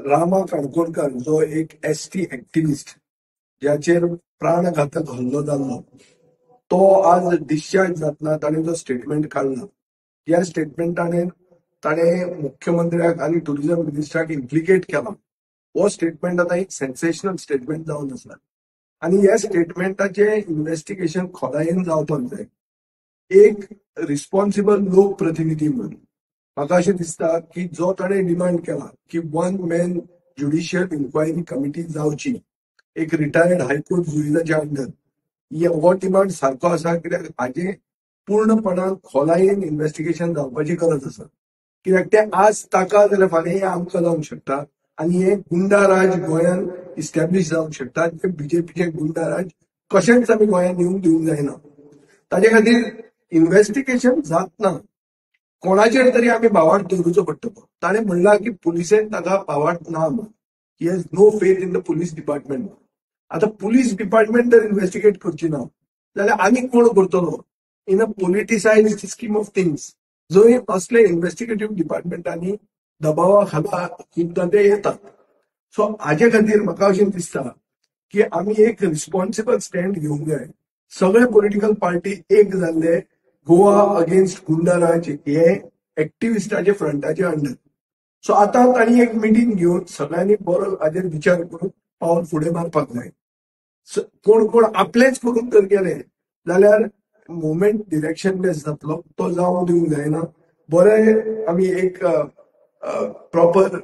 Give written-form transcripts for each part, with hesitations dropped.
रामा काणकोणकार जो एक एसटी एक्टिव्हिस्ट ज्याचेर प्राणघातक हल्लो जाल्लो तो आज डिस्चार्ज जातना ताणें जो स्टेटमेंट काढला या स्टेटमेंटाने ताणें मुख्यमंत्र्याक आनी टुरिझम मिनिस्टराक इम्प्लिकेट केला. हो स्टेटमेंट आता एक सेन्सेशनल स्टेटमेंट जावन आसा आनी ह्या स्टेटमेंटाचे इन्व्हेस्टिगेशन खोलायेन जावपाक जाय. एक रिस्पॉन्सिबल लोकप्रतिनिधी म्हणून म्हाका अशें दिसता की जो ताणें डिमांड केला की 1 मॅन ज्युडिशियल इन्क्वायरी कमिटी जावची एक रिटायर्ड हायकोर्ट जुरिजाच्या अंडर हो डिमांड सारको आसा. कित्याक हाजे पूर्णपणान खोलायेन इन्व्हेस्टिगेशन जावपाची गरज आसा. कित्याक ते आज ताका जाल्यार फाल्यां हे आमकां जावंक शकता आनी हे गुंडा राज गोंयान इस्टॅब्लिश जावंक शकता. ते बीजेपीचे गुंडा राज कशेंच आमी गोंयान येवंक दिवंक जायना. ताजे खातीर इन्व्हेस्टिगेशन जातना कोणाचेर तरी आमी भावार्थ दवरूचो पडटलो. ताणें म्हणला की पुलिसेन ताका भावार्थ ना म्हणून. He has no faith in the police department. आता पुलीस डिपार्टमेंट जर इन्व्हेस्टिगेट करची ना जाल्यार आनी कोण करतलो in a politicised scheme of things. जंय असले इन्व्हेस्टिगेटिव्ह डिपार्टमेंटांनी दबावा खाला खुबदां ते येतात. सो हाजे खातीर म्हाका अशें दिसता की आमी एक रिस्पॉन्सिबल स्टँड घेवंक जाय. सगळे पॉलिटिकल पार्टी एक जाल्ले गोवा अगेन्स्ट गुंडाराज हे एक्टिव्हिस्टाचे फ्रंटाचे अंडर. सो आता तांणी एक मिटींग घेवन सगळ्यांनी बरो हाजेर विचार करून पावल फुडें मारपाक जाय. कोण कोण आपलेच करून जर गेले जाल्यार मुवमेंट डिरेक्शनलेस जातलो. तो जावंक दिवंक जायना. बरे आमी एक प्रॉपर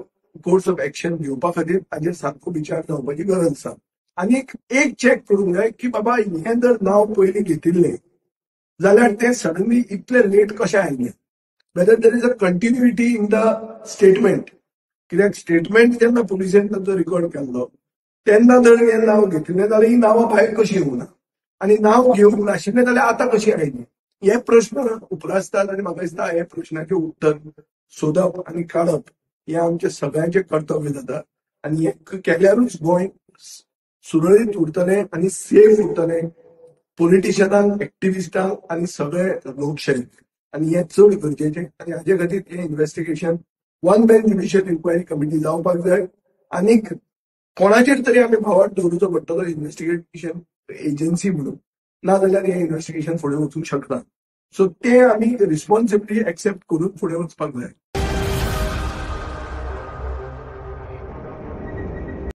कोर्स ऑफ एक्शन घेवपा खातीर हाजेर सारको विचार जावपाची गरज आसा. आनी एक चॅक करूंक जाय की बाबा हें जर नांव पयलीं घेतिल्लें जाल्यार ते सडनली इतले लेट कशें आयले. Whether there is a continuity in the statement. कित्याक स्टेटमेंट जेन्ना पुलिसेन तांचो रिकॉर्ड केल्लो तेन्ना जर हें नांव घेतिल्लें जाल्यार ही नांवां भायर कशीं येवंक ना आनी नांव घेवंक नाशिल्लें जाल्यार आतां कशीं आयलीं. हे प्रश्न उपरासतात आनी म्हाका दिसता हे प्रश्नाचें उत्तर सोदप आनी काडप हें आमचें सगळ्यांचें कर्तव्य जाता. आनी हें केल्यारूच गोंय सुरळीत उरतलें आनी सेफ उरतलें पॉलिटिशियनांक एक्टिव्हिस्टांक आनी सगळे लोकशाहीक. आनी हें चड गरजेचें. आनी हाजे खातीर हें investigation 1 man judicial inquiry committee जावपाक जाय. आनीक कोणाचेर तरी आमी भावार्थ दवरूचो पडटलो इन्व्हेस्टिगेशन एजन्सी म्हणून. ना जाल्यार हें इन्व्हेस्टिगेशन फुडें वचूंक शकना. सो ते आमी रिस्पॉन्सिबिलिटी एक्सेप्ट करून फुडें वचपाक जाय.